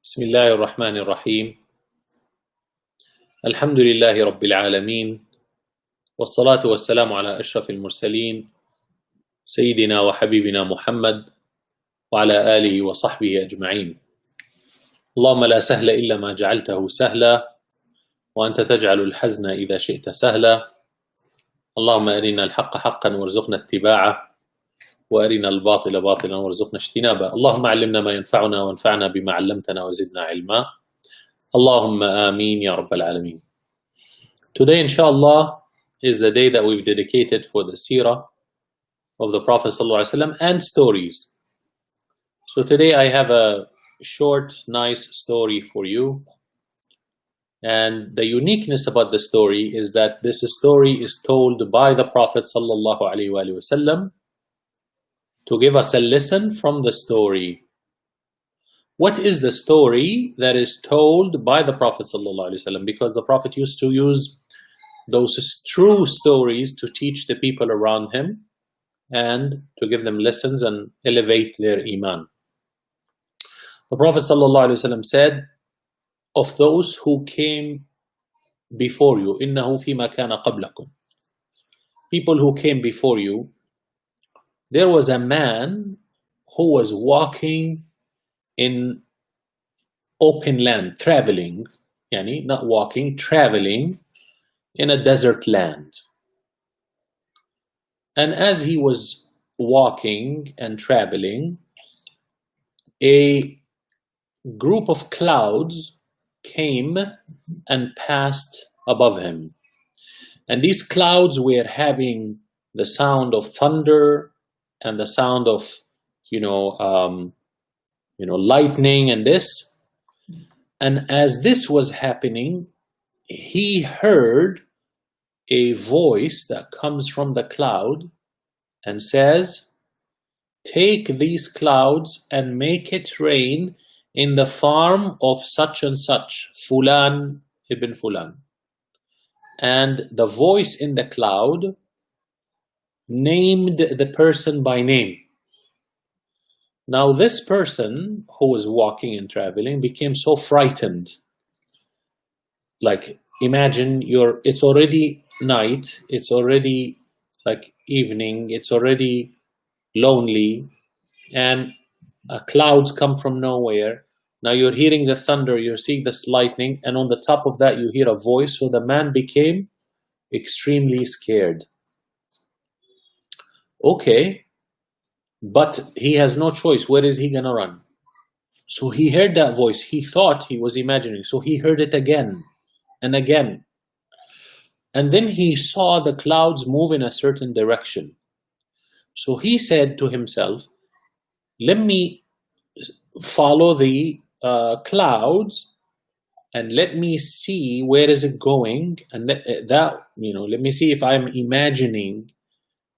بسم الله الرحمن الرحيم. الحمد لله رب العالمين، والصلاة والسلام على أشرف المرسلين سيدنا وحبيبنا محمد وعلى آله وصحبه أجمعين. اللهم لا سهل إلا ما جعلته سهلا، وأنت تجعل الحزن إذا شئت سهلا. اللهم أرنا الحق حقا وارزقنا اتباعه، وأرنا الباطل باطلا وارزقنا اجتنابه. اللهم علمنا ما ينفعنا وانفعنا بما علمتنا وزدنا علما. Allahumma ameen ya Rabbal Alameen. Today, inshallah, is the day that we've dedicated for the Seerah of the Prophet ﷺ and stories. So today I have a short, nice story for you. And the uniqueness about the story is that this story is told by the Prophet ﷺ to give us a lesson from the story. What is the story that is told by the Prophet ﷺ? Because the Prophet used to use those true stories to teach the people around him and to give them lessons and elevate their iman. The Prophet ﷺ said, of those who came before you, إِنَّهُ فِيمَا كَانَ قَبْلَكُمْ, people who came before you, there was a man who was walking in open land, traveling, yani not walking, traveling in a desert land. And as he was walking and traveling, a group of clouds came and passed above him. And these clouds were having the sound of thunder and the sound of, lightning and this. And as this was happening, he heard a voice that comes from the cloud and says, take these clouds and make it rain in the farm of such and such, Fulan ibn Fulan. And the voice in the cloud named the person by name. Now this person who was walking and traveling became so frightened. Like, imagine it's already night, it's already like evening, it's already lonely, and clouds come from nowhere. Now you're hearing the thunder, you're seeing this lightning, and on the top of that you hear a voice. So the man became extremely scared. Okay, but he has no choice. Where is he gonna run? So he heard that voice. He thought he was imagining. So he heard it again and again. And then he saw the clouds move in a certain direction. So he said to himself, let me follow the clouds and let me see where is it going. And let me see if I'm imagining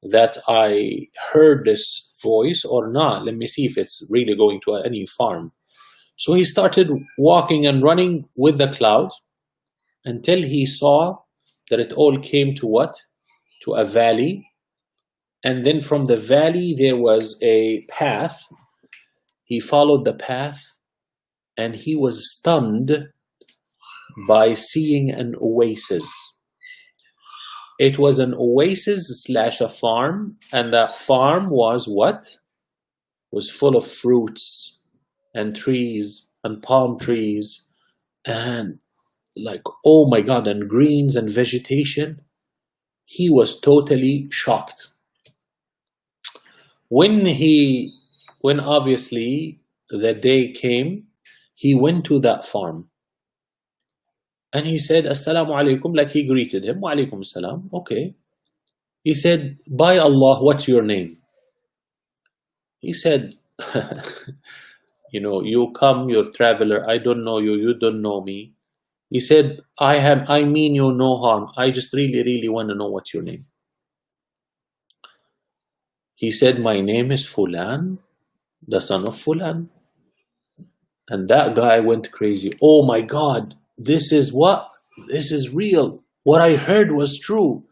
that I heard this voice or not. Let me see if it's really going to any farm. So he started walking and running with the clouds until he saw that it all came to what? To a valley. And then from the valley there was a path. He followed the path and he was stunned by seeing an oasis. It was an oasis / a farm, and that farm was what? Was full of fruits and trees and palm trees and like, oh my God, and greens and vegetation. He was totally shocked. When obviously the day came, he went to that farm. And he said, Assalamu alaikum, like he greeted him. Wa alaikum assalam. Okay. He said, by Allah, what's your name? He said, you come, you're a traveler. I don't know you. You don't know me. He said, I mean you no harm. I just really, really want to know what's your name. He said, my name is Fulan, the son of Fulan. And that guy went crazy. Oh my God. This is real. What I heard was true.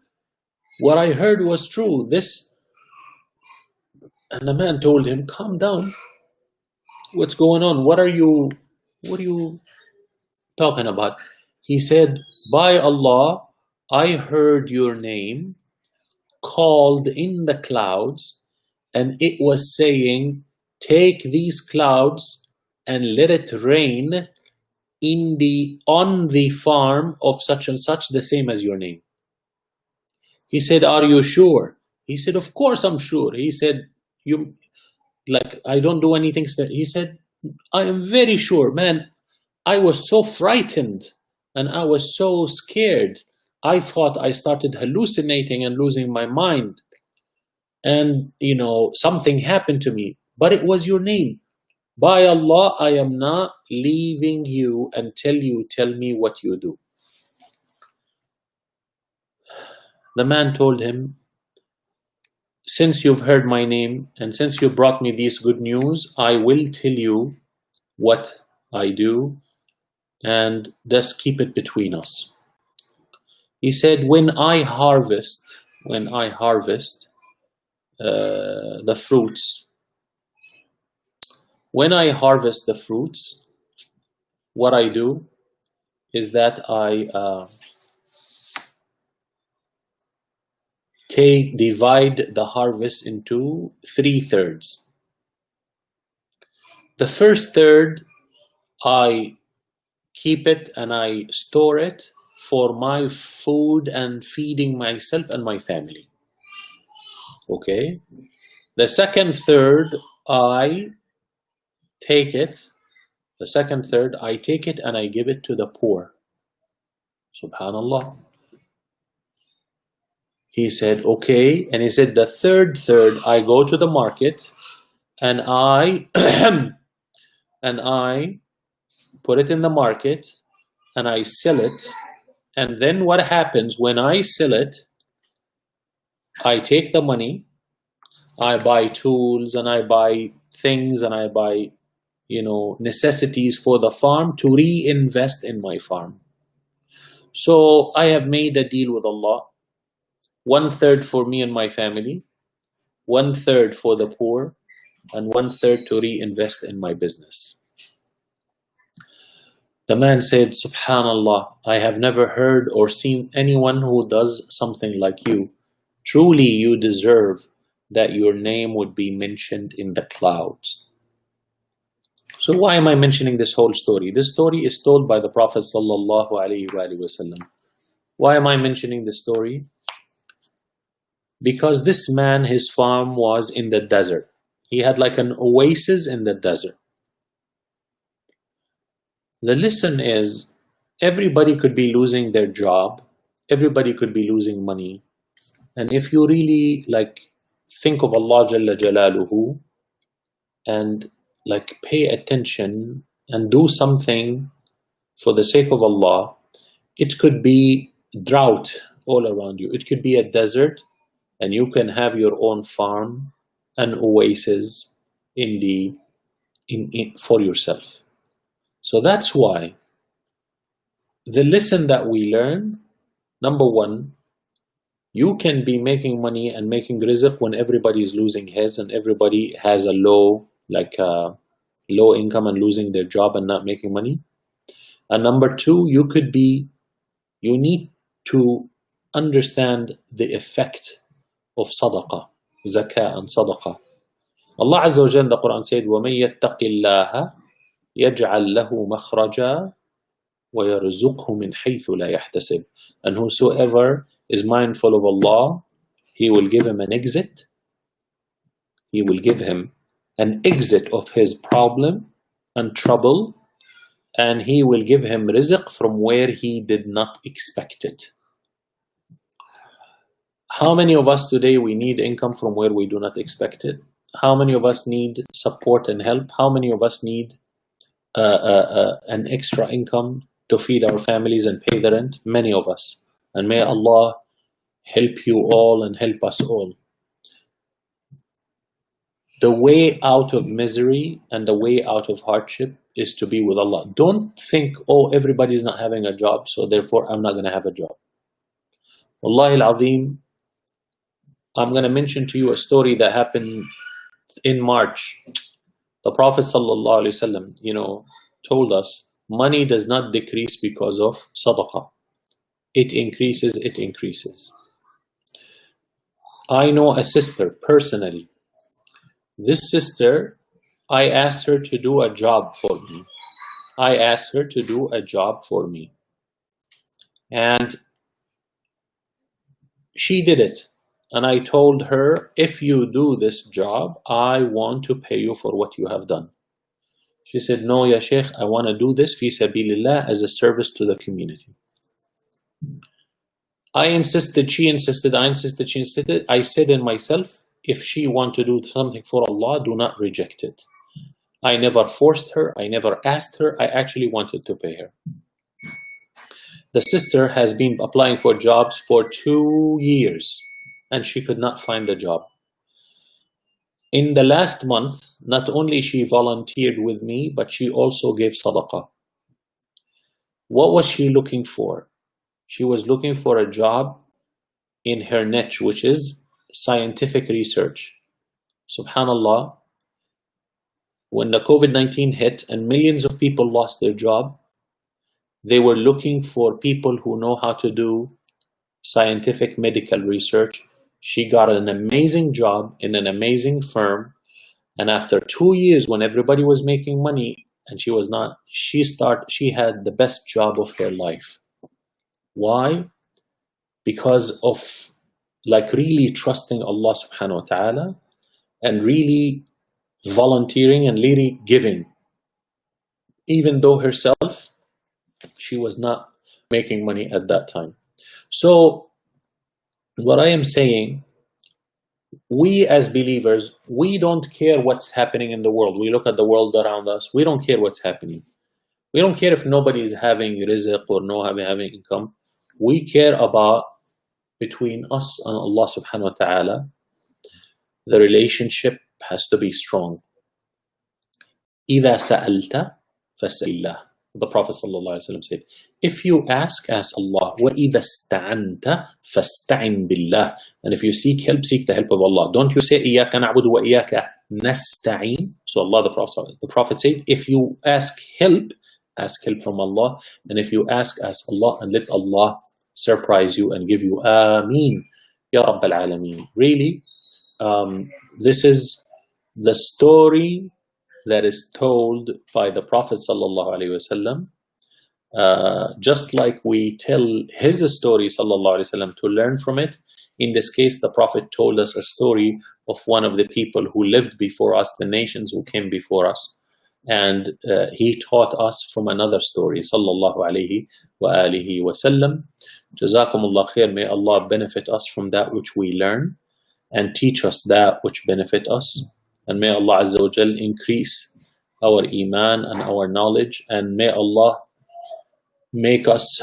What I heard was true. And the man told him, calm down. What's going on? What are you What are you talking about? He said, by Allah, I heard your name called in the clouds, and it was saying, take these clouds and let it rain on the farm of such and such, the same as your name. He said, are you sure? He said, of course I'm sure. He said, you, like, I don't do anything special. He said, I am very sure. Man, I was so frightened and I was so scared. I thought I started hallucinating and losing my mind. And, something happened to me. But it was your name. By Allah, I am not leaving you until you tell me what you do. The man told him, since you've heard my name and since you brought me this good news, I will tell you what I do, and just keep it between us. He said, when I harvest the fruits, what I do is that I divide the harvest into 3/3. The first third, I keep it and I store it for my food and feeding myself and my family. Okay? The second third, I take it and I give it to the poor. Subhanallah. He said, okay. And he said, the third, I go to the market and I put it in the market and I sell it. And then what happens when I sell it, I take the money, I buy tools and I buy things and I buy, necessities for the farm to reinvest in my farm. So I have made a deal with Allah. 1/3 for me and my family, 1/3 for the poor, and 1/3 to reinvest in my business. The man said, Subhanallah, I have never heard or seen anyone who does something like you. Truly you deserve that your name would be mentioned in the clouds. So why am I mentioning this whole story? This story is told by the Prophet sallallahu alaihi wasallam. Why am I mentioning this story? Because this man, his farm was in the desert. He had like an oasis in the desert. The lesson is, everybody could be losing their job. Everybody could be losing money. And if you really think of Allah Jalla Jalaluhu and pay attention and do something for the sake of Allah, it could be drought all around you. It could be a desert, and you can have your own farm and oasis for yourself. So that's why the lesson that we learn, number one, you can be making money and making rizq when everybody is losing his and everybody has a low income and losing their job and not making money. And number two, you need to understand the effect of sadaqah, zakah and sadaqah. Allah Azza wa Jalla in the Quran said, وَمَن يَتَّقِ اللَّهَ يَجْعَلْ لَهُ مَخْرَجًا وَيَرْزُقْهُ مِنْ حَيْثُ لَا يَحْتَسِبُ. And whosoever is mindful of Allah, He will give him an exit. He will give him an exit of his problem and trouble, and He will give him rizq from where he did not expect it. How many of us today, we need income from where we do not expect it? How many of us need support and help? How many of us need an extra income to feed our families and pay the rent? Many of us. And may Allah help you all and help us all. The way out of misery and the way out of hardship is to be with Allah. Don't think, oh, everybody's not having a job, so therefore I'm not going to have a job. Wallahi al-Azim, I'm going to mention to you a story that happened in March. The Prophet sallallahu alaihi wasallam, told us money does not decrease because of sadaqah. It increases, it increases. I know a sister personally. This sister, I asked her to do a job for me. I asked her to do a job for me. And she did it. And I told her, if you do this job, I want to pay you for what you have done. She said, no, ya Sheikh, I want to do this fi sabilillah as a service to the community. I insisted, she insisted, I insisted, she insisted. I said in myself, if she wants to do something for Allah, do not reject it. I never forced her, I never asked her, I actually wanted to pay her. The sister has been applying for jobs for 2 years and she could not find a job. In the last month, not only she volunteered with me, but she also gave sadaqah. What was she looking for? She was looking for a job in her niche, which is scientific research. Subhanallah, when the COVID-19 hit and millions of people lost their job, they were looking for people who know how to do scientific medical research. She got an amazing job in an amazing firm. And after 2 years, when everybody was making money and she was not, she had the best job of her life. Why? Because of really trusting Allah subhanahu wa ta'ala and really volunteering and really giving. Even though herself, she was not making money at that time. So what I am saying, we as believers, we don't care what's happening in the world. We look at the world around us. We don't care what's happening. We don't care if nobody is having rizq or no having income. We care about between us and Allah subhanahu wa ta'ala. The relationship has to be strong. إِذَا سَأَلْتَ فَاسْأَلِ اللَّهِ. The Prophet ﷺ said, if you ask Allah. وَإِذَا اسْتَعَنْتَ فَاسْتَعِنْ بِاللَّهِ. And if you seek help, seek the help of Allah. Don't you say, إِيَّاكَ نَعْبُدُ وَإِيَّاكَ نَسْتَعِينَ. So Allah, the Prophet said, if you ask help from Allah. And if you ask Allah, and let Allah surprise you and give you Ameen. Ya Rabbal Alameen. Really, this is the story that is told by the Prophet sallallahu alaihi wasallam. Just like we tell his story sallallahu alaihi wasallam to learn from it. In this case, the Prophet told us a story of one of the people who lived before us, the nations who came before us. And he taught us from another story, sallallahu alayhi wa alihi wa sallam. Jazakumullah khair. May Allah benefit us from that which we learn and teach us that which benefit us. And may Allah Azza wa Jal increase our iman and our knowledge. And may Allah make us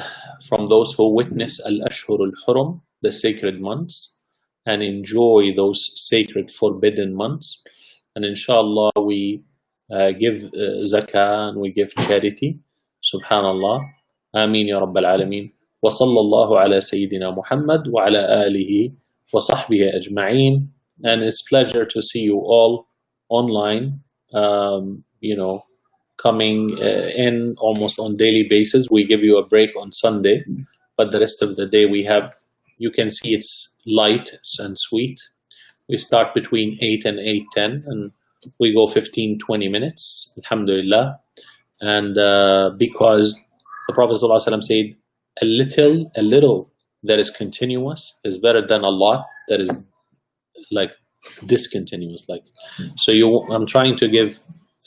from those who witness al-ashhur al-hurum, the sacred months, and enjoy those sacred forbidden months. And inshallah we give zakah and we give charity. Subhanallah. Ameen ya Rabbal Alameen. Wa sallallahu ala Sayyidina Muhammad wa ala alihi wa sahbihi ajma'een. And it's a pleasure to see you all online, coming in almost on daily basis. We give you a break on Sunday, but the rest of the day we have, you can see it's light and sweet. We start between 8 and 8:10 and we go 15-20 minutes, alhamdulillah. And because the Prophet ﷺ said, a little that is continuous is better than a lot that is like discontinuous. So I'm trying to give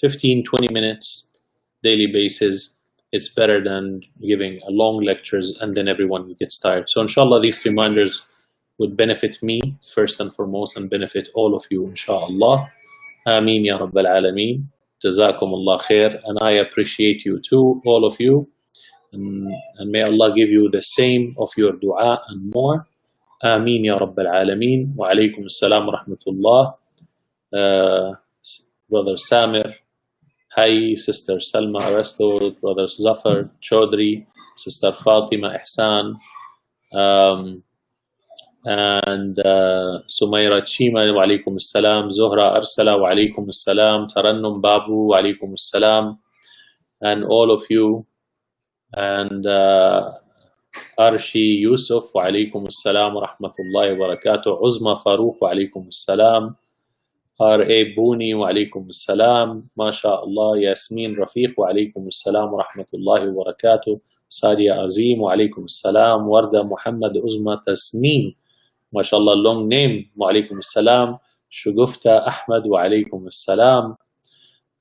15-20 minutes daily basis. It's better than giving a long lectures and then everyone gets tired. So inshallah these reminders would benefit me first and foremost and benefit all of you, inshallah. Ameen ya Rabbal Alameen. Jazakumullah khair. And I appreciate you too, all of you. And may Allah give you the same of your dua and more. Ameen ya Rabbal Alameen. Wa alaykum assalam wa rahmatullah. Brother Samir. Hi, Sister Salma Arasto, Brother Zafar Chaudhry, Sister Fatima Ihsan, and Sumaira Chima, wa alaikum assalam. Zuhra Arsala, wa alaikum assalam. Tarannum Babu, wa alaikum assalam. and all of you. And Arshi Yusuf, wa alaikum assalam wa rahmatullahi wa barakatuh. Uzma Farouk, wa alaikum assalam. R.A. Booni, wa alaikum assalam. MashaAllah. Yasmin Rafiq, wa alaikum assalam wa rahmatullahi wa barakatuh. Sadia Azim, wa alaikum assalam. Warda Muhammad Uzma Tasneem, MashaAllah, long name, wa alaikum assalam. Shugufta Ahmad, wa alaikum assalam.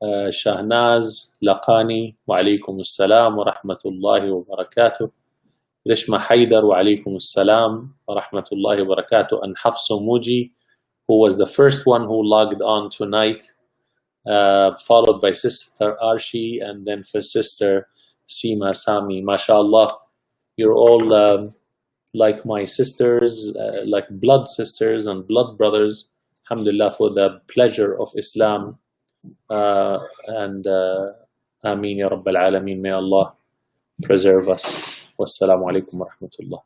Shahnaz Laqani, wa alaikum assalam wa rahmatullahi wa barakatuh. Rishma Haidar, wa alaikum assalam wa rahmatullahi wa barakatuh. And Hafsa Muji, who was the first one who logged on tonight, followed by Sister Arshi, and then for Sister Seema Sami. MashaAllah, you're all like my sisters, like blood sisters and blood brothers. Alhamdulillah, for the pleasure of Islam. And Ameen Ya Rabbal Alameen. May Allah preserve us. Wassalamu alaikum wa rahmatullah.